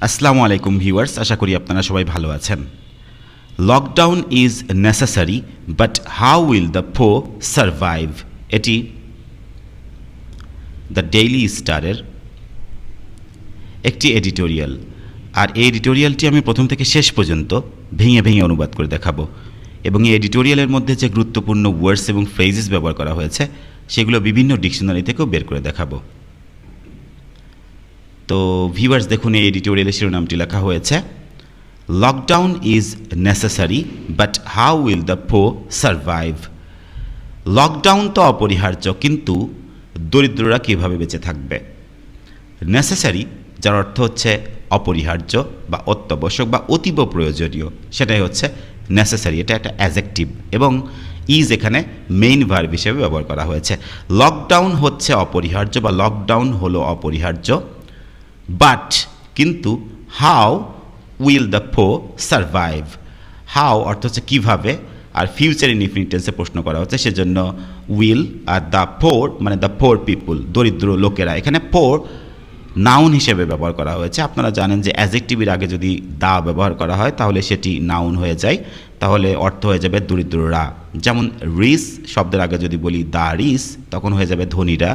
আসসালামু আলাইকুম ভিউয়ার্স, আশা করি আপনারা সবাই ভালো আছেন। Lockdown is necessary but how will the poor survive, এটি দ্য ডেইলি স্টারের একটি এডিটোরিয়াল। আর এই এডিটোরিয়ালটি আমি প্রথম থেকে শেষ পর্যন্ত ভেঙে ভেঙে অনুবাদ করে দেখাবো, এবং এই এডিটোরিয়ালের মধ্যে যে গুরুত্বপূর্ণ ওয়ার্ডস এবং ফ্রেজেস ব্যবহার করা হয়েছে সেগুলো বিভিন্ন ডিকশনারি থেকেও বের করে দেখাবো। তো ভিউয়ার্স দেখুন, এই এডিটোরিয়ালের শিরোনামটি লেখা হয়েছে lockdown is necessary but how will the poor survive. Lockdown তো অপরিহার্য, কিন্তু দরিদ্ররা কীভাবে বেঁচে থাকবে। নেসেসারি, যার অর্থ হচ্ছে অপরিহার্য বা অত্যাবশ্যক বা অতীব প্রয়োজনীয়, সেটাই হচ্ছে নেসেসারি। এটা একটা অ্যাডজেক্টিভ এবং ইজ এখানে মেইন ভার্ব হিসেবে ব্যবহার করা হয়েছে। লকডাউন হচ্ছে অপরিহার্য বা লকডাউন হলো অপরিহার্য, বাট কিন্তু how will the poor survive. How অর্থ হচ্ছে কীভাবে, আর ফিউচার ইনডিফিনিট টেন্সে প্রশ্ন করা হচ্ছে, সেজন্য উইল আর দ্য পোর মানে দ্য পোর পিপুল, দরিদ্র লোকেরা। এখানে পোর নাউন হিসেবে ব্যবহার করা হয়েছে। আপনারা জানেন যে অ্যাডজেক্টিভের আগে যদি দা ব্যবহার করা হয় তাহলে সেটি নাউন হয়ে যায়, তাহলে অর্থ হয়ে যাবে দরিদ্ররা। যেমন রিস শব্দের আগে যদি বলি দ্য রিস, তখন হয়ে যাবে ধনীরা।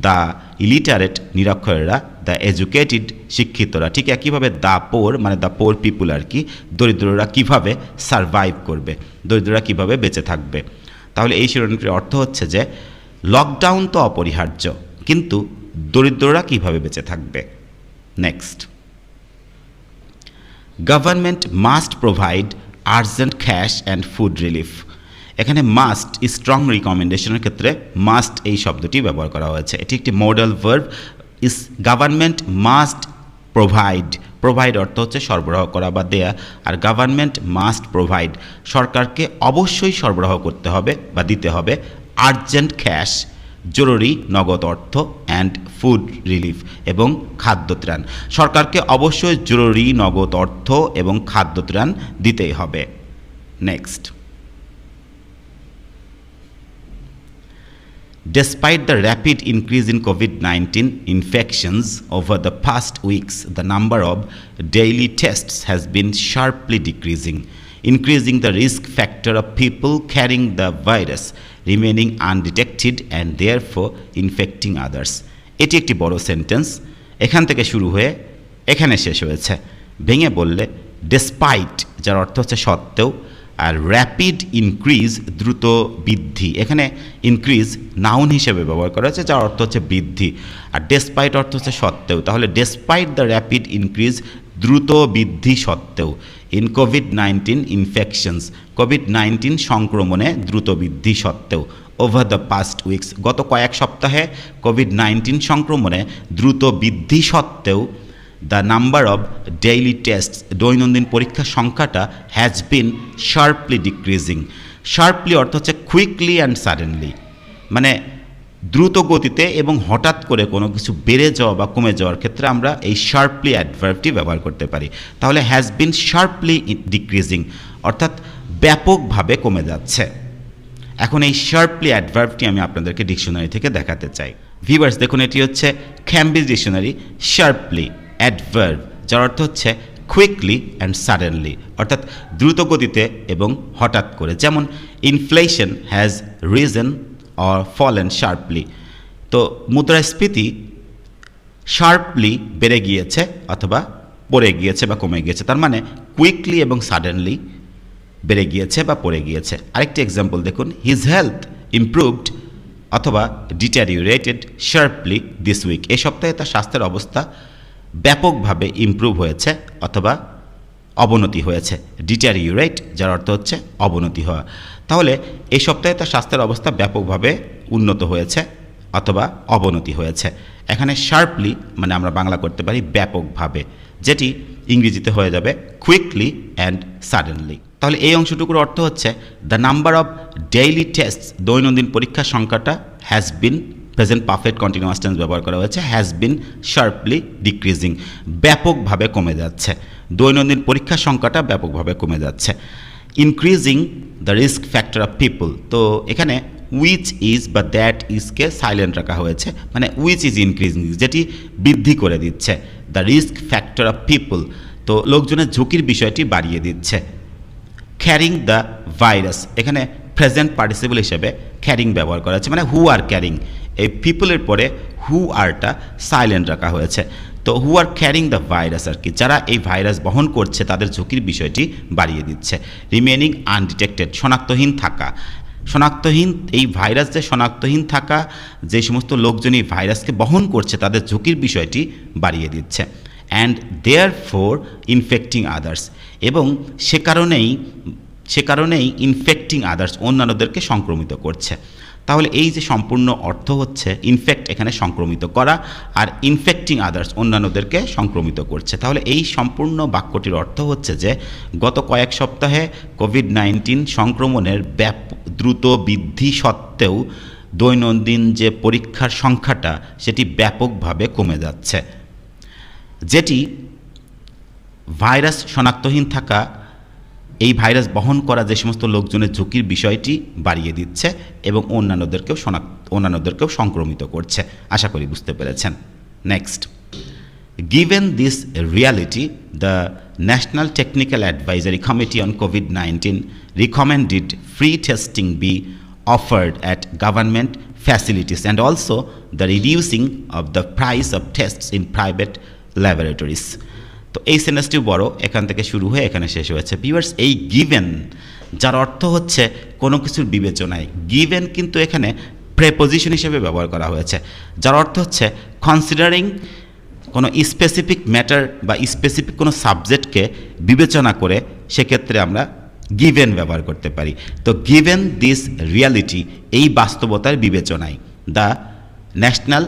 দ্য ইলিটারেট নিরক্ষরেরা, দ্য এডুকেটেড শিক্ষিতরা। ঠিক একইভাবে দ্য পোর মানে দ্য পোর পিপুল আর কি, দরিদ্ররা কিভাবে সারভাইভ করবে, দরিদ্ররা কিভাবে বেঁচে থাকবে। তাহলে এই শিরোনামটির অর্থ হচ্ছে যে লকডাউন তো অপরিহার্য, কিন্তু দরিদ্ররা কিভাবে বেঁচে থাকবে। Next, government must provide urgent cash and food relief. এখানে মাস্ট স্ট্রং রিকমেন্ডেশনের ক্ষেত্রে মাস্ট এই শব্দটি ব্যবহার করা হয়েছে। এটি একটি মডাল ভার্ব। ইস গভর্নমেন্ট মাস্ট প্রোভাইড, প্রোভাইড অর্থ হচ্ছে সরবরাহ করা বা দেয়া, আর গভর্নমেন্ট মাস্ট প্রোভাইড, সরকারকে অবশ্যই সরবরাহ করতে হবে বা দিতে হবে আর্জেন্ট ক্যাশ, জরুরি নগদ অর্থ, অ্যান্ড ফুড রিলিফ এবং খাদ্যত্রাণ। সরকারকে অবশ্যই জরুরি নগদ অর্থ এবং খাদ্যত্রাণ দিতেই হবে। Next, despite the rapid increase in COVID-19 infections over the past weeks, the number of daily tests has been sharply decreasing, increasing the risk factor of people carrying the virus remaining undetected and therefore infecting others. এটি একটি বড় sentence, এখান থেকে শুরু হয়ে এখানে শেষ হয়েছে। ভেঙে বললে ডেসপাইট, যার অর্থ হচ্ছে সত্ত্বেও, আর র্যাপিড ইনক্রিজ দ্রুত বৃদ্ধি। এখানে ইনক্রিজ নাউন হিসেবে ব্যবহার করা হয়েছে, যার অর্থ হচ্ছে বৃদ্ধি, আর ডেসপাইট অর্থ হচ্ছে সত্ত্বেও। তাহলে ডেসপাইট দ্য র্যাপিড ইনক্রিজ, দ্রুত বৃদ্ধি সত্ত্বেও, ইন কোভিড-19 ইনফেকশনস, কোভিড-19 সংক্রমণে দ্রুত বৃদ্ধি সত্ত্বেও, ওভার দ্য পাস্ট উইকস, গত কয়েক সপ্তাহে কোভিড-19 সংক্রমণে দ্রুত বৃদ্ধি সত্ত্বেও, the number of daily test, দৈনন্দিন পরীক্ষার সংখ্যাটা has been sharply decreasing. Sharply অর্থ হচ্ছে কুইকলি অ্যান্ড সাডেনলি, মানে দ্রুত গতিতে এবং হঠাৎ করে কোনো কিছু বেড়ে যাওয়া বা কমে যাওয়ার ক্ষেত্রে আমরা এই শার্পলি অ্যাডভার্বটি ব্যবহার করতে পারি। তাহলে হ্যাজ বিন শার্পলি ডিক্রিজিং অর্থাৎ ব্যাপকভাবে কমে যাচ্ছে। এখন এই শার্পলি অ্যাডভার্বটি আমি আপনাদেরকে ডিকশনারি থেকে দেখাতে চাই। ভিউয়ার্স দেখুন, এটি হচ্ছে ক্যামব্রিজ ডিকশনারি শার্পলি অ্যাডভার্ব, যার অর্থ হচ্ছে কুইকলি অ্যান্ড সাডেনলি, অর্থাৎ দ্রুত গতিতে এবং হঠাৎ করে। যেমন inflation has reason or fallen sharply, তো মুদ্রাস্ফীতি শার্পলি বেড়ে গিয়েছে অথবা পড়ে গিয়েছে বা কমে গিয়েছে, তার মানে কুইকলি এবং সাডেনলি বেড়ে গিয়েছে বা পড়ে গিয়েছে। আরেকটি এক্সাম্পল দেখুন, হিজ হেলথ ইমপ্রুভড অথবা ডিটেরিওরেটেড শার্পলি দিস উইক, এই সপ্তাহে তার স্বাস্থ্যের অবস্থা ব্যাপকভাবে ইমপ্রুভ হয়েছে অথবা অবনতি হয়েছে। ডিটেরিওরেট, যার অর্থ হচ্ছে অবনতি হওয়া। তাহলে এই সপ্তাহে তার স্বাস্থ্যের অবস্থা ব্যাপকভাবে উন্নত হয়েছে অথবা অবনতি হয়েছে। এখানে শার্পলি মানে আমরা বাংলা করতে পারি ব্যাপকভাবে, যেটি ইংরেজিতে হয়ে যাবে কুইকলি অ্যান্ড সাডেনলি। তাহলে এই অংশটুকুর অর্থ হচ্ছে the number of daily test, দৈনন্দিন পরীক্ষার সংখ্যাটা has been, present perfect continuous tense ব্যবহার করা হয়েছে, হ্যাজ বিন শার্পলি ডিক্রিজিং, ব্যাপকভাবে কমে যাচ্ছে। দৈনন্দিন পরীক্ষার সংখ্যাটা ব্যাপকভাবে কমে যাচ্ছে। Increasing the risk factor of people, তো এখানে উইচ ইজ বা দ্যাট ইজকে সাইলেন্ট রাখা হয়েছে, মানে উইচ ইজ ইনক্রিজিং, যেটি বৃদ্ধি করে দিচ্ছে। The risk factor of people, তো লোকজনের ঝুঁকির বিষয়টি বাড়িয়ে দিচ্ছে। ক্যারিং দ্য ভাইরাস, এখানে প্রেজেন্ট পার্টিসিপল হিসেবে ক্যারিং ব্যবহার করা হচ্ছে, মানে হু আর ক্যারিং, এই পিপলের পরে হু আরটা সাইলেন্ট রাখা হয়েছে। তো হু আর ক্যারিং দ্য ভাইরাস আর কি, যারা এই ভাইরাস বহন করছে তাদের ঝুঁকির বিষয়টি বাড়িয়ে দিচ্ছে। রিমেনিং আনডিটেক্টেড, শনাক্তহীন থাকা, শনাক্তহীন, এই ভাইরাস যে শনাক্তহীন থাকা, যে সমস্ত লোকজন এই ভাইরাসকে বহন করছে তাদের ঝুঁকির বিষয়টি বাড়িয়ে দিচ্ছে। অ্যান্ড দেয়ার ফোর ইনফেক্টিং আদার্স, এবং সে কারণেই ইনফেক্টিং আদার্স, অন্যান্যদেরকে সংক্রমিত করছে। তাহলে এই যে সম্পূর্ণ অর্থ হচ্ছে ইনফেক্ট এখানে সংক্রমিত করা, আর ইনফেক্টিং আদার্স অন্যান্যদেরকে সংক্রমিত করছে। তাহলে এই সম্পূর্ণ বাক্যটির অর্থ হচ্ছে যে গত কয়েক সপ্তাহে কোভিড-19 সংক্রমণের দ্রুত বৃদ্ধি সত্ত্বেও দৈনন্দিন যে পরীক্ষার সংখ্যাটা সেটি ব্যাপকভাবে কমে যাচ্ছে, যেটি ভাইরাস শনাক্তহীন থাকা, এই ভাইরাস বহন করা যে সমস্ত লোকজনের ঝুঁকির বিষয়টি বাড়িয়ে দিচ্ছে এবং অন্যান্যদেরকেও সংক্রমিত করছে। আশা করি বুঝতে পেরেছেন। Next, given this reality, the national technical advisory committee on COVID-19 recommended free testing be offered at government facilities and also the reducing of the price of tests in private laboratories. তো এই সেন্টেন্সটিও বড়, এখান থেকে শুরু হয়ে এখানে শেষ হয়েছে। ভিউয়ার্স, এই গিভেন যার অর্থ হচ্ছে কোনো কিছুর বিবেচনায়, গিভেন কিন্তু এখানে প্রেপোজিশন হিসেবে ব্যবহার করা হয়েছে, যার অর্থ হচ্ছে কনসিডারিং কোনো স্পেসিফিক ম্যাটার বা স্পেসিফিক কোনো সাবজেক্টকে বিবেচনা করে সেক্ষেত্রে আমরা গিভেন ব্যবহার করতে পারি। তো গিভেন দিস রিয়ালিটি, এই বাস্তবতার বিবেচনায়, the national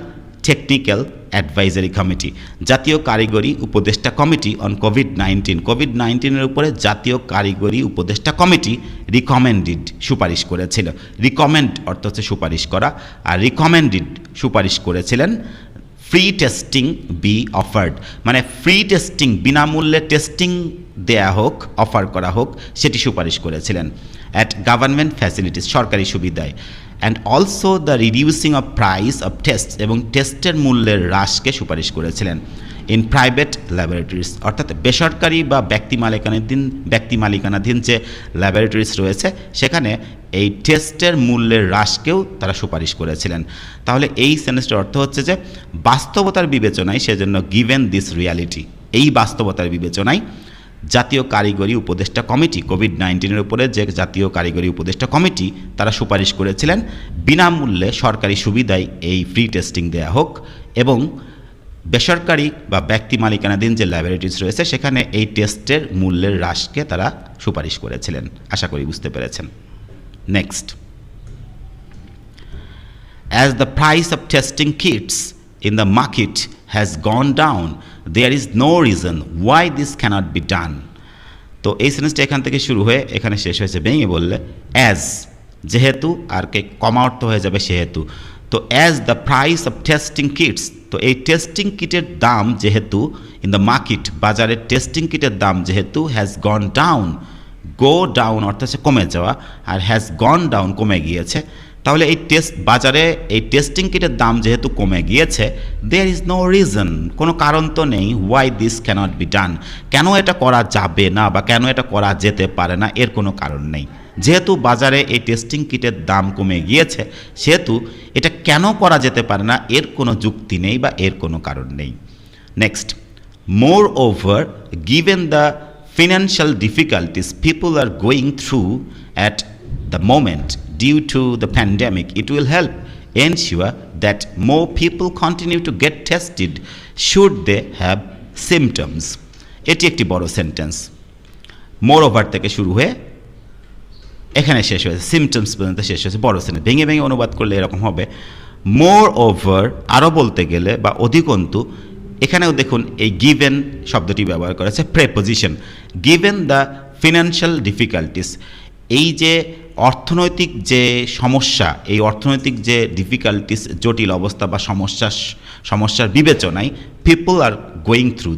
technical advisory committee, জাতীয় কারিগরি উপদেষ্টা কমিটি অন কোভিড-19 উপরে জাতীয় কারিগরি উপদেষ্টা কমিটি রিকমেন্ডেড, সুপারিশ করেছিল। রিকমেন্ড অর্থ হচ্ছে সুপারিশ করা, আর রিকমেন্ডেড সুপারিশ করেছিলেন ফ্রি টেস্টিং বি অফার্ড, মানে ফ্রি টেস্টিং, বিনামূল্যে টেস্টিং দেয়া হোক, অফার করা হোক, সেটি সুপারিশ করেছিলেন। অ্যাট গভর্নমেন্ট ফ্যাসিলিটিস, সরকারি সুবিধায়। And also the reducing of price of test, এবং টেস্টের মূল্যের হ্রাসকে সুপারিশ করেছিলেন। ইন প্রাইভেট ল্যাবরেটরিজ, অর্থাৎ বেসরকারি বা ব্যক্তি মালিকানাধীন যে ল্যাবরেটরিজ রয়েছে সেখানে এই টেস্টের মূল্যের হ্রাসকেও তারা সুপারিশ করেছিলেন। তাহলে এই সেন্টেন্সটার অর্থ হচ্ছে যে বাস্তবতার বিবেচনায়, সেজন্য গিভেন দিস রিয়ালিটি, এই বাস্তবতার বিবেচনায় জাতীয় কারিগরি উপদেষ্টা কমিটি, কোভিড-19 উপরে যে জাতীয় কারিগরি উপদেষ্টা কমিটি, তারা সুপারিশ করেছিলেন বিনামূল্যে সরকারি সুবিধায় এই ফ্রি টেস্টিং দেয়া হোক, এবং বেসরকারি বা ব্যক্তি মালিকানাধীন যে ল্যাবরেটরিজ রয়েছে সেখানে এই টেস্টের মূল্যের হ্রাসকে তারা সুপারিশ করেছিলেন। আশা করি বুঝতে পেরেছেন। Next, as the price of testing kits in the market has gone down, there is no reason why this cannot be done. তো এই সেন্টেন্সটা এখান থেকে শুরু হয়ে এখানে শেষ হয়েছে ভেঙে বললে অ্যাজ, যেহেতু, আর কে কমা অর্থ হয়ে যাবে সেহেতু। তো as the price of testing kits, তো এই টেস্টিং কিটের দাম যেহেতু, ইন দ্য মার্কেট, বাজারের টেস্টিং কিটের দাম যেহেতু, has gone down, go down অর্থ হচ্ছে কমে যাওয়া, আর হ্যাজ গন ডাউন কমে গিয়েছে। তাহলে এই বাজারে এই টেস্টিং কিটের দাম যেহেতু কমে গিয়েছে, দেয়ার ইজ নো রিজন, কোনো কারণ তো নেই, why this cannot be done, কেন এটা করা যাবে না বা কেন এটা করা যেতে পারে না, এর কোনো কারণ নেই। যেহেতু বাজারে এই টেস্টিং কিটের দাম কমে গিয়েছে সেহেতু এটা কেন করা যেতে পারে না, এর কোনো যুক্তি নেই বা এর কোনো কারণ নেই। Next, more over given the financial difficulties people are going through at the moment due to the pandemic, it will help ensure that more people continue to get tested should they have symptoms. এটি একটি বড় sentence, মোর over থেকে শুরু হয়ে এখানে শেষ হয়েছে, symptoms পর্যন্ত শেষ হয়েছে, বড় সেন্টেন্স। ভেঙে ভেঙে অনুবাদ করলে এরকম হবে, মোর ওভার, আরও বলতে গেলে বা অধিকন্তু, এখানেও দেখুন এই গিভেন শব্দটি ব্যবহার করেছে, preposition. Given the financial difficulties, এই যে অর্থনৈতিক যে সমস্যা, এই অর্থনৈতিক যে ডিফিকাল্টিস, জটিল অবস্থা বা সমস্যার বিবেচনায়, পিপল আর গোয়িং থ্রু,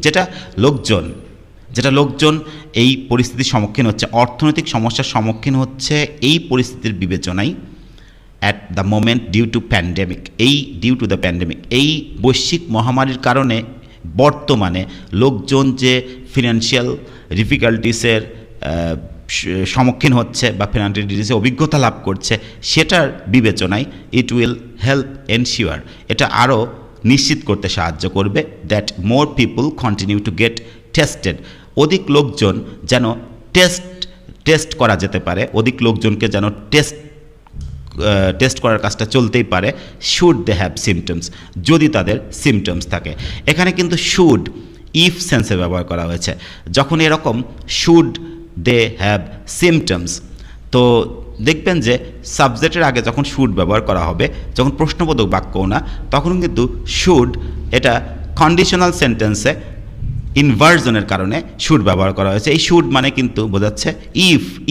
যেটা লোকজন এই পরিস্থিতির সম্মুখীন হচ্ছে, অর্থনৈতিক সমস্যার সম্মুখীন হচ্ছে, এই পরিস্থিতির বিবেচনায় at the moment due to pandemic, এই বৈশ্বিক মহামারীর কারণে বর্তমানে লোকজন যে ফিনান্সিয়াল ডিফিকাল্টিসের সম্মুখীন হচ্ছে বা ফিনান্সিয়াল ডিফিকাল্টিসে অভিজ্ঞতা লাভ করছে, সেটার বিবেচনায় ইট উইল হেল্প এনশিওর, এটা আরও নিশ্চিত করতে সাহায্য করবে that more people continue to get tested, অধিক লোকজন যেন টেস্ট করা যেতে পারে, অধিক লোকজনকে যেন টেস্ট করার কাজটা চলতেই পারে, শুড দে হ্যাভ সিমটমস, যদি তাদের সিমটমস থাকে। এখানে কিন্তু শুড ইফ সেন্সে ব্যবহার করা হয়েছে। যখন এরকম শুড দে হ্যাভ সিমটমস, তো দেখবেন যে সাবজেক্টের আগে যখন শুড ব্যবহার করা হবে, যখন প্রশ্নবোধক বাক্যও না, তখন কিন্তু শুড এটা কন্ডিশনাল সেন্টেন্সে ইনভার্জনের কারণে শুড ব্যবহার করা হয়েছে। এই শুড মানে কিন্তু বোঝাচ্ছে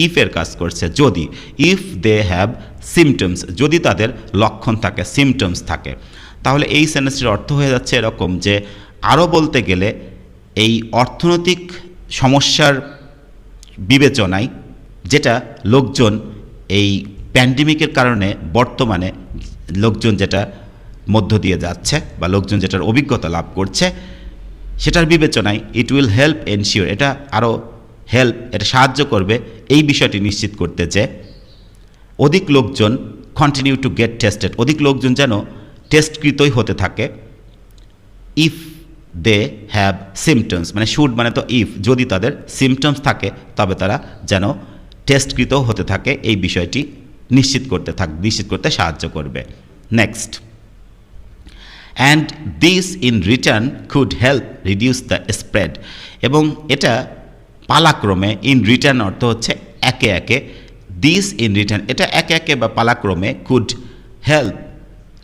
ইফের কাজ করছে, যদি, ইফ দে হ্যাভ সিমটমস, যদি তাদের লক্ষণ থাকে, সিমটমস থাকে। তাহলে এই সেন্টেন্সটির অর্থ হয়ে যাচ্ছে এরকম যে আরও বলতে গেলে এই অর্থনৈতিক সমস্যার বিবেচনায় যেটা লোকজন এই প্যান্ডেমিকের কারণে বর্তমানে লোকজন যেটা মধ্য দিয়ে যাচ্ছে বা লোকজন যেটার অভিজ্ঞতা লাভ করছে, সেটার বিবেচনায় ইট উইল হেল্প এনশিওর, এটা আরও এটা সাহায্য করবে এই বিষয়টি নিশ্চিত করতে যে অধিক লোকজন কন্টিনিউ টু গেট টেস্টেড, অধিক লোকজন যেন টেস্টকৃতই হতে থাকে, ইফ দে হ্যাভ সিমটমস, মানে শুড মানে তো ইফ, যদি তাদের সিমটমস থাকে তবে তারা যেন টেস্টকৃত হতে থাকে, এই বিষয়টি নিশ্চিত করতে সাহায্য করবে। Next, and this in return could help reduce the spread, এবং এটা পালাক্রমে, ইন রিটার্ন অর্থ হচ্ছে একে একে, দিস ইন রিটার্ন এটা একে একে বা পালাক্রমে, could help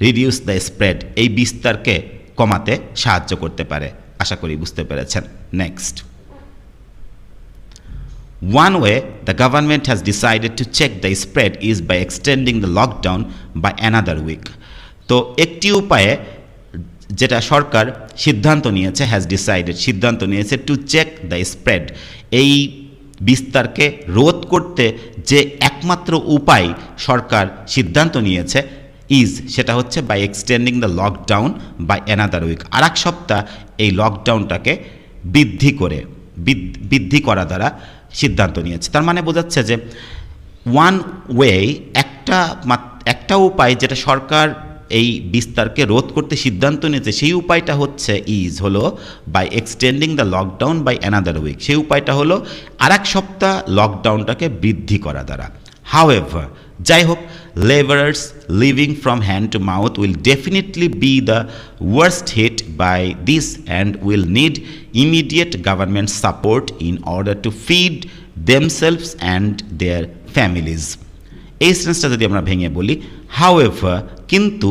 reduce the spread এই বিস্তারকে কমাতে সাহায্য করতে পারে। আশা করি বুঝতে পেরেছেন। Next, one way the government has decided to check the spread is by extending the lockdown by another week. তো একটি উপায়ে যেটা সরকার সিদ্ধান্ত নিয়েছে টু চেক দ্য স্প্রেড, এই বিস্তারকে রোধ করতে যে একমাত্র উপায় সরকার সিদ্ধান্ত নিয়েছে সেটা হচ্ছে by extending the lockdown by another week, আর এক সপ্তাহ এই লকডাউনটাকে বৃদ্ধি করা দ্বারা সিদ্ধান্ত নিয়েছে। তার মানে বোঝাচ্ছে যে ওয়ান ওয়ে, একটা উপায় যেটা সরকার এই বিস্তারকে রোধ করতে সিদ্ধান্ত নিয়েছে, সেই উপায়টা হচ্ছে হলো by extending the lockdown by another week, সেই উপায়টা হলো আর এক সপ্তাহ লকডাউনটাকে বৃদ্ধি করা দ্বারা। হাউএভার, যাই হোক, laborers living from hand to mouth will definitely be the worst hit by this and will need immediate government support in order to feed themselves and their families. এই সেন্টেন্সটা যদি আমরা ভেঙে বলি, হাউএভার, কিন্তু,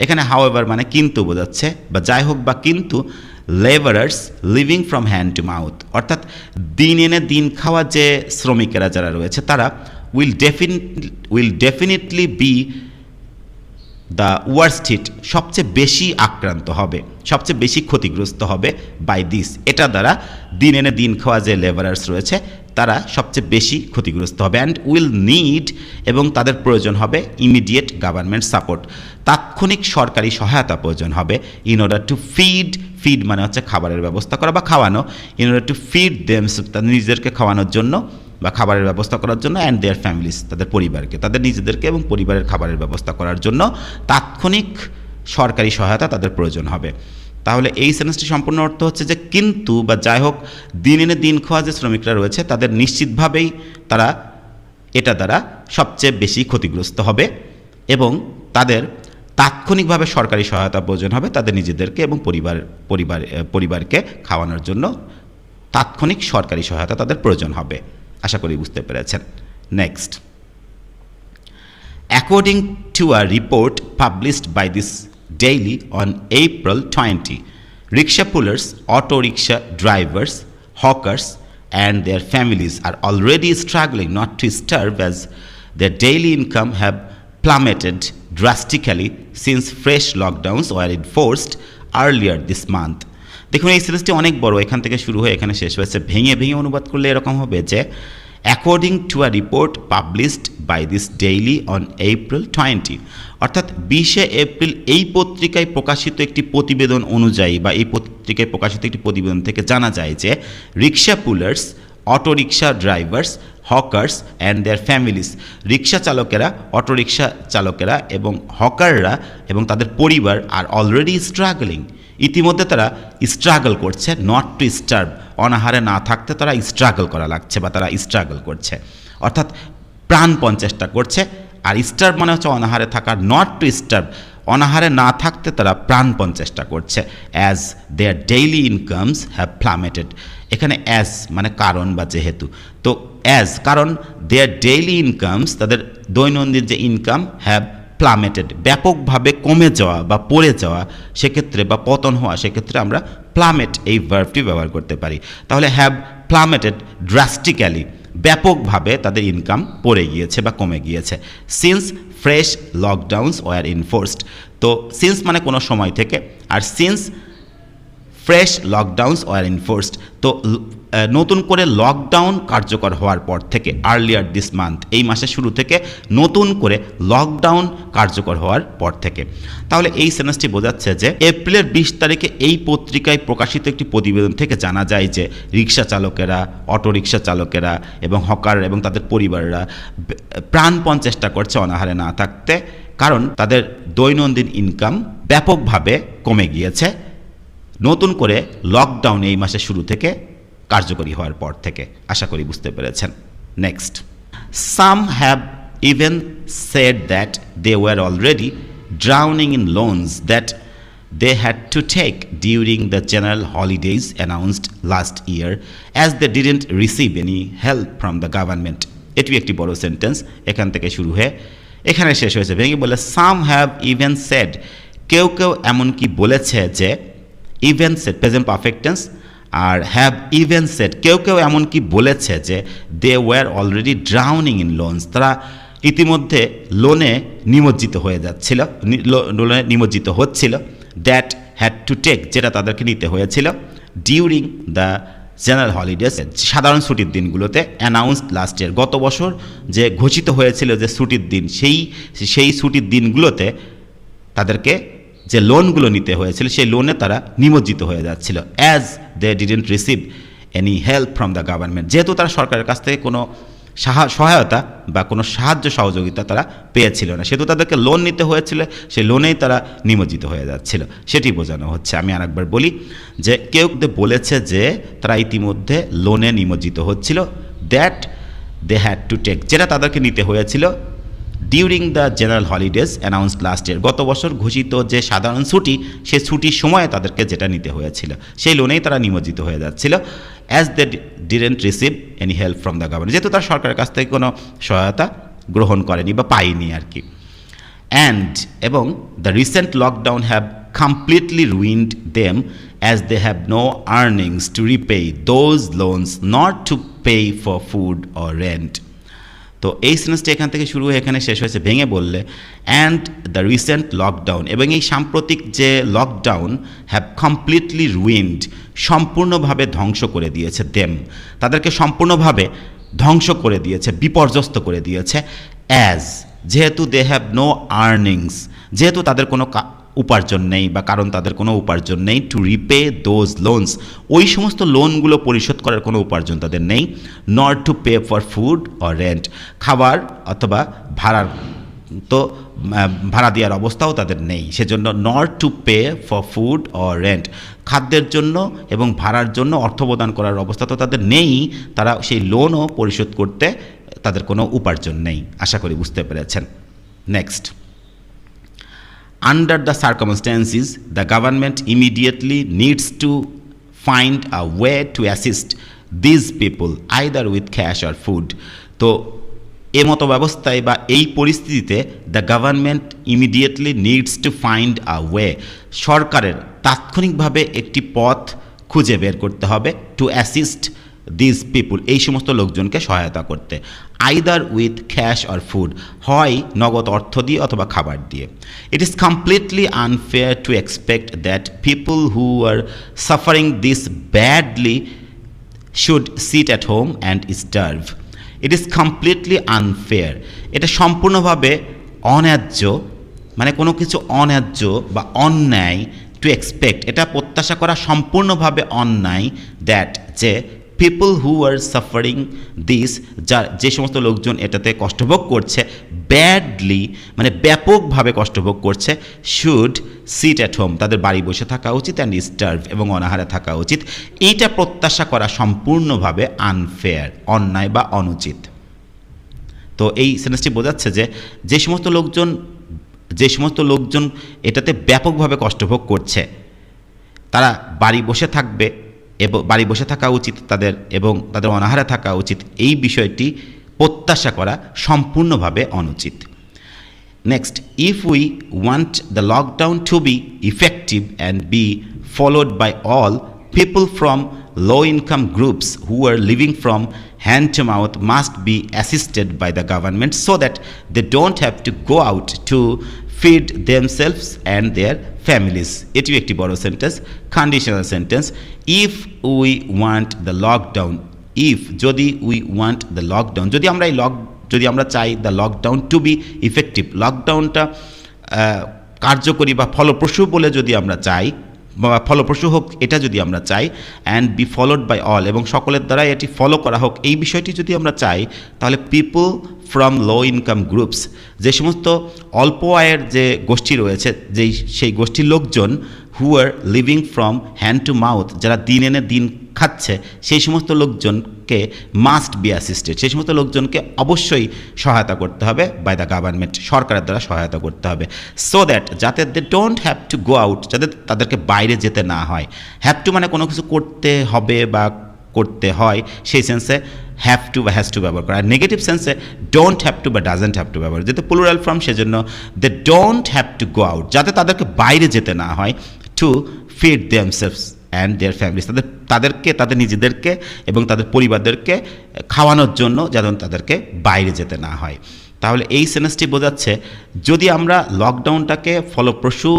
এখানে হাউএভার মানে কিন্তু বোঝাচ্ছে, বা যাই হোক বা কিন্তু, labourers living from hand to mouth, অর্থাৎ দিন এনে দিন খাওয়া যে শ্রমিকেরা যারা রয়েছে তারা will definitely be the worst hit, সবচেয়ে বেশি আক্রান্ত হবে, সবচেয়ে বেশি ক্ষতিগ্রস্ত হবে বাই দিস, এটা দ্বারা দিন এনে দিন খাওয়া যে লেবারার্স রয়েছে তারা সবচেয়ে বেশি ক্ষতিগ্রস্ত হবে। অ্যান্ড উইল নিড, এবং তাদের প্রয়োজন হবে ইমিডিয়েট গভর্নমেন্ট সাপোর্ট, তাৎক্ষণিক সরকারি সহায়তা প্রয়োজন হবে, ইন অর্ডার টু ফিড মানে হচ্ছে খাবারের ব্যবস্থা করা বা খাওয়ানো, in order to feed themselves, তাদের নিজেদেরকে খাওয়ানোর জন্য বা খাবারের ব্যবস্থা করার জন্য, অ্যান্ড দেয়ার ফ্যামিলিজ, তাদের পরিবারকে, তাদের নিজেদেরকে এবং পরিবারের খাবারের ব্যবস্থা করার জন্য তাৎক্ষণিক সরকারি সহায়তা তাদের প্রয়োজন হবে। তাহলে এই সেন্টেন্সটি সম্পূর্ণ অর্থ হচ্ছে যে কিন্তু বা যাই হোক, দিন এনে দিন খাওয়া যে শ্রমিকরা রয়েছে তাদের নিশ্চিতভাবেই তারা এটা দ্বারা সবচেয়ে বেশি ক্ষতিগ্রস্ত হবে এবং তাদের তাৎক্ষণিকভাবে সরকারি সহায়তা প্রয়োজন হবে, তাদের নিজেদেরকে এবং পরিবারকে খাওয়ানোর জন্য তাৎক্ষণিক সরকারি সহায়তা তাদের প্রয়োজন হবে। আশা করি বুঝতে পেরেছেন। Next, according to a report published by this daily on April 20, rickshaw pullers, auto rickshaw drivers, hawkers and their families are already struggling not to starve as their daily income have plummeted drastically since fresh lockdowns were enforced earlier this month. দেখুন এই সিরিজটি অনেক বড়, এখান থেকে শুরু হয়ে এখানে শেষ হয়েছে। ভেঙে অনুবাদ করলে এরকম হবে যে according to a report published by this daily on April 20, অর্থাৎ 20শে এপ্রিল এই পত্রিকায় প্রকাশিত একটি প্রতিবেদন অনুযায়ী বা এই পত্রিকায় প্রকাশিত একটি প্রতিবেদন থেকে জানা যায় যে rickshaw pullers, autorickshaw drivers, hawkers and their families, rickshaw চালকেরা, অটোরিকশা চালকেরা এবং হকাররা এবং তাদের পরিবার আর অলরেডি স্ট্রাগলিং, ইতিমধ্যে তারা স্ট্রাগল করছে, নট টু স্টার্ভ, অনাহারে না থাকতে তারা স্ট্রাগল করা লাগছে বা তারা স্ট্রাগল করছে, অর্থাৎ প্রাণপণ চেষ্টা করছে। আর স্টার্ভ মানে হচ্ছে অনাহারে থাকা, নট টু স্টার্ভ, অনাহারে না থাকতে তারা প্রাণপণ চেষ্টা করছে। As their daily incomes have plummeted, এখানে অ্যাজ মানে কারণ বা যেহেতু, তো অ্যাজ কারণ দেয়ার ডেইলি ইনকামস, তাদের দৈনন্দিন যে ইনকাম, হ্যাভ প্লামেটেড ব্যাপকভাবে কমে যাওয়া বা পড়ে যাওয়া, সেক্ষেত্রে বা পতন হওয়া, সেক্ষেত্রে আমরা প্লামেট এই ভার্বটি ব্যবহার করতে পারি। তাহলে হ্যাভ প্লামেটেড ড্রাস্টিক্যালি, ব্যাপকভাবে তাদের ইনকাম পড়ে গিয়েছে বা কমে গিয়েছে। সিন্স ফ্রেশ লকডাউনস ওয়ার ইনফোর্সড, তো সিন্স মানে কোনো সময় থেকে, আর সিন্স ফ্রেশ লকডাউনস ওয়ার ইনফোর্সড, তো নতুন করে লকডাউন কার্যকর হওয়ার পর থেকে, আর্লিয়ার দিস মান্থ, এই মাসের শুরু থেকে নতুন করে লকডাউন কার্যকর হওয়ার পর থেকে। তাহলে এই সেন্টেন্সটি বোঝাচ্ছে যে এপ্রিলের 20 তারিখে এই পত্রিকায় প্রকাশিত একটি প্রতিবেদন থেকে জানা যায় যে রিক্সা চালকেরা, অটোরিকশা চালকেরা এবং হকার এবং তাদের পরিবাররা প্রাণপণ চেষ্টা করছে অনাহারে না থাকতে, কারণ তাদের দৈনন্দিন ইনকাম ব্যাপকভাবে কমে গিয়েছে নতুন করে লকডাউন এই মাসের শুরু থেকে কার্যকরী হওয়ার পর থেকে। আশা করি বুঝতে পেরেছেন। Next, some have even said that they were already drowning in loans that they had to take during the general holidays announced last year as they didn't receive any help from the government. এটি একটি বড় sentence, এখান থেকে শুরু হয়ে এখানে শেষ হয়েছে। ভেঙে বলে সাম হ্যাভ ইভেন সেড, কেউ কেউ এমনকি বলেছে যে, even said present perfect tense, আর হ্যাভ ইভেন সেড কেউ কেউ এমনকি বলেছে যে they were already drowning in loans, তারা ইতিমধ্যে লোনে নিমজ্জিত হয়ে যাচ্ছিল, লোনে নিমজ্জিত হচ্ছিল। দ্যাট হ্যাড টু টেক, যেটা তাদেরকে নিতে হয়েছিল, ডিউরিং দ্য জেনারেল হলিডেজ, সাধারণ ছুটির দিনগুলোতে, অ্যানাউন্সড লাস্ট ইয়ার, গত বছর যে ঘোষিত হয়েছিল যে ছুটির দিন, সেই ছুটির দিনগুলোতে তাদেরকে যে লোনগুলো নিতে হয়েছিল সেই লোনে তারা নিমজ্জিত হয়ে যাচ্ছিল। As they didn't receive any help from the government, যেহেতু তারা সরকারের কাছ থেকে কোনো সহায়তা বা কোনো সাহায্য সহযোগিতা তারা পেয়েছিল না, সেহেতু তাদেরকে লোন নিতে হয়েছিল, সেই লোনেই তারা নিমজ্জিত হয়ে যাচ্ছিল, সেটি বোঝানো হচ্ছে। আমি আরেকবার বলি যে কেউ বলেছে যে তারা ইতিমধ্যে লোনে নিমজ্জিত হচ্ছিল, that they had to take, যেটা তাদেরকে নিতে হয়েছিল, during the general holidays announced last year, গত বছর ঘোষিত যে সাধারণ ছুটি, সেই ছুটির সময়ে তাদেরকে যেটা নিতে হয়েছিল, সেই লোনেই তারা নিমজ্জিত হয়ে যাচ্ছিল। As they didn't receive any help from the government, যেহেতু তার সরকারের কাছ থেকে কোনো সহায়তা গ্রহণ করেনি বা পায়নি আর কি। অ্যান্ড এবং the recent lockdown have completely ruined them as they have no earnings to repay those loans, not to pay for food or rent. তো এই সেন্টেন্সটি এখান থেকে শুরু হয়ে এখানে শেষ হয়েছে। ভেঙে বললে অ্যান্ড দ্য রিসেন্ট লকডাউন, এবং এই সাম্প্রতিক যে লকডাউন, হ্যাভ কমপ্লিটলি রুইন্ড, সম্পূর্ণভাবে ধ্বংস করে দিয়েছে, দেম, তাদেরকে সম্পূর্ণভাবে ধ্বংস করে দিয়েছে, বিপর্যস্ত করে দিয়েছে। অ্যাজ, যেহেতু দে হ্যাভ নো আর্নিংস, যেহেতু তাদের কোনো উপার্জন নেই বা কারণ তাদের কোনো উপার্জন নেই, টু রিপে দোজ লোনস, ওই সমস্ত লোনগুলো পরিশোধ করার কোনো উপার্জন তাদের নেই, not to pay for food or rent, খাবার অথবা ভাড়ার, তো ভাড়া দেওয়ার অবস্থাও তাদের নেই, সেজন্য not to pay for food or rent, খাদ্যের জন্য এবং ভাড়ার জন্য অর্থ প্রদান করার অবস্থা তো তাদের নেই, তারা সেই লোনও পরিশোধ করতে তাদের কোনো উপার্জন নেই। আশা করি বুঝতে পেরেছেন। Next, under the circumstances, the government immediately needs to find a way to assist these people either with cash or food. তো মতো ব্যবস্থায় বা এই পরিস্থিতিতে the government immediately needs to find a way, সরকারের তাৎক্ষণিকভাবে একটি পথ খুঁজে বের করতে হবে, টু অ্যাসিস্ট দিস পিপুল, এই সমস্ত লোকজনকে সহায়তা করতে, either with cash or food, হয় নগদ অর্থ দিয়ে অথবা খাবার দিয়ে। It is completely unfair two expect that people who are suffering this badly should seat at home and starve. It is completely unfair, এটা সম্পূর্ণভাবে অন্যায্য, মানে কোনো কিছু অন্যায্য বা অন্যায়, টু এক্সপেক্ট এটা প্রত্যাশা করা সম্পূর্ণভাবে অন্যায়, দ্যাট যে people who are suffering this, যে সমস্ত লোকজন এটাতে কষ্টভোগ করছে, ব্যাডলি মানে ব্যাপকভাবে কষ্টভোগ করছে, শুড সিট অ্যাট হোম, তাদের বাড়ি বসে থাকা উচিত, অ্যান্ড স্টার্ভ এবং অনাহারে থাকা উচিত। এইটা প্রত্যাশা করা সম্পূর্ণভাবে আনফেয়ার, অন্যায় বা অনুচিত। তো এই সেন্টেন্সটি বোঝাচ্ছে যে যে সমস্ত লোকজন এটাতে ব্যাপকভাবে কষ্টভোগ করছে তারা বাড়ি বসে থাকবে এবং বাড়ি বসে থাকা উচিত তাদের, এবং তাদের অনাহারে থাকা উচিত, এই বিষয়টি প্রত্যাশা করা সম্পূর্ণভাবে অনুচিত। Next, if we want the lockdown to be effective and be followed by all, people from low-income groups who are living from hand to mouth must be assisted by the government so that they don't have to go out to feed themselves and their families. এটিও একটি বড় sentence, conditional sentence. If we want the lockdown, if যদি we want the lockdown, যদি আমরা চাই the lockdown to be effective, লকডাউনটা কার্যকরী বা ফলপ্রসূ বলে যদি আমরা চাই, বা ফলপ্রসূ হোক এটা যদি আমরা চাই, and be followed by all, এবং সকলের দ্বারাই এটি ফলো করা হোক, এই বিষয়টি যদি আমরা চাই, তাহলে people from low income groups, যে সমস্ত অল্প আয়ের যে গোষ্ঠী রয়েছে, সেই গোষ্ঠীর লোকজন, who are living from hand to mouth, যারা দিন এনে দিন খাচ্ছে, সেই সমস্ত লোকজনকে মাস্ট বি অ্যাসিস্টেড, সেই সমস্ত লোকজনকে অবশ্যই সহায়তা করতে হবে বাই দ্য গভর্নমেন্ট, সরকারের দ্বারা সহায়তা করতে হবে, সো দ্যাট যাতে they don't have to go out, যাতে তাদেরকে বাইরে যেতে না হয়। হ্যাভ টু মানে কোনো কিছু করতে হবে বা করতে হয়, সেই সেন্সে হ্যাভ টু বা হ্যাজ টু ব্যবহার করা। আর নেগেটিভ সেন্সে ডোন্ট হ্যাভ টু বা ডাজেন্ট হ্যাভ টু ব্যবহার, যেহেতু প্লুরাল ফর্ম সেজন্য they don't have to go out, যাতে তাদেরকে বাইরে যেতে না হয়, to feed themselves and their families, তাদের নিজেদেরকে এবং তাদের পরিবারদেরকে খাওয়ানোর জন্য যেন তাদেরকে বাইরে যেতে না হয়। তাহলে এই সেন্টেন্সটি বোঝাচ্ছে যদি আমরা লকডাউনটাকে ফলপ্রসূ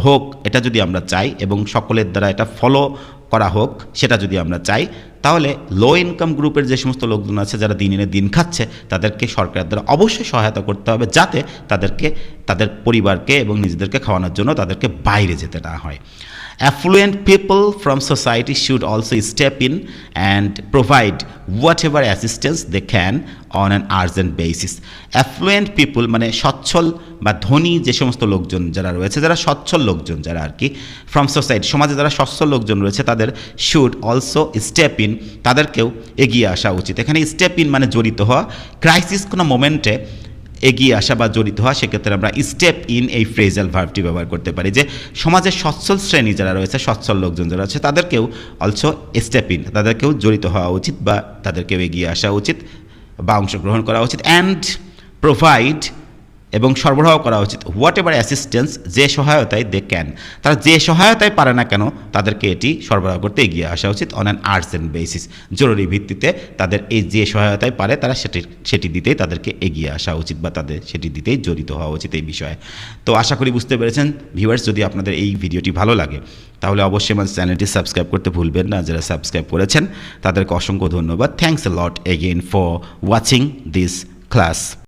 হোক এটা যদি আমরা চাই, এবং সকলের দ্বারা এটা ফলো করা হোক সেটা যদি আমরা চাই, তাহলে লো ইনকাম গ্রুপের যে সমস্ত লোকজন আছে যারা দিন এনে দিন খাচ্ছে, তাদেরকে সরকারের দ্বারা অবশ্যই সহায়তা করতে হবে, যাতে তাদেরকে তাদের পরিবারকে এবং নিজেদেরকে খাওয়ানোর জন্য তাদেরকে বাইরে যেতে না হয়। Affluent people from society should also step in and provide whatever assistance they can on an urgent basis. Affluent people মানে সচ্ছল বা ধনী যে সমস্ত লোকজন যারা রয়েছে, যারা সচ্ছল লোকজন যারা আর কি, ফ্রম সোসাইটি, সমাজে যারা সচ্ছল লোকজন রয়েছে, তাদের শুড অলসো স্টেপ ইন, তাদেরকেও এগিয়ে আসা উচিত। এখানে স্টেপ ইন মানে জড়িত হওয়া, ক্রাইসিস কোনো মোমেন্টে এগিয়ে আসা বা জড়িত হওয়া, সেক্ষেত্রে আমরা স্টেপ ইন এই ফ্রেজাল ভার্বটি ব্যবহার করতে পারি, যে সমাজের সচ্ছল শ্রেণী যারা রয়েছে, সচ্ছল লোকজন যারা আছে, তাদেরকেও অলসো স্টেপ ইন, তাদেরকেও জড়িত হওয়া উচিত বা তাদেরকেও এগিয়ে আসা উচিত বা অংশগ্রহণ করা উচিত, অ্যান্ড প্রোভাইড এবং সরবরাহ করা উচিত হোয়াট এভার অ্যাসিস্ট্যান্স, যে সহায়তায় দে ক্যান, তারা যে সহায়তায় পারে না কেন তাদেরকে এটি সরবরাহ করতে এগিয়ে আসা উচিত, অন অ্যান আর্জেন্ট বেসিস, জরুরি ভিত্তিতে তাদের এই যে সহায়তায় পারে তারা সেটি দিতেই তাদেরকে এগিয়ে আসা উচিত বা তাদের সেটি দিতেই জড়িত হওয়া উচিত এই বিষয়ে। তো আশা করি বুঝতে পেরেছেন ভিউয়ার্স। যদি আপনাদের এই ভিডিওটি ভালো লাগে তাহলে অবশ্যই আমার চ্যানেলটি সাবস্ক্রাইব করতে ভুলবেন না, যারা সাবস্ক্রাইব করেছেন তাদেরকে অসংখ্য ধন্যবাদ। Thanks a lot again for watching this class.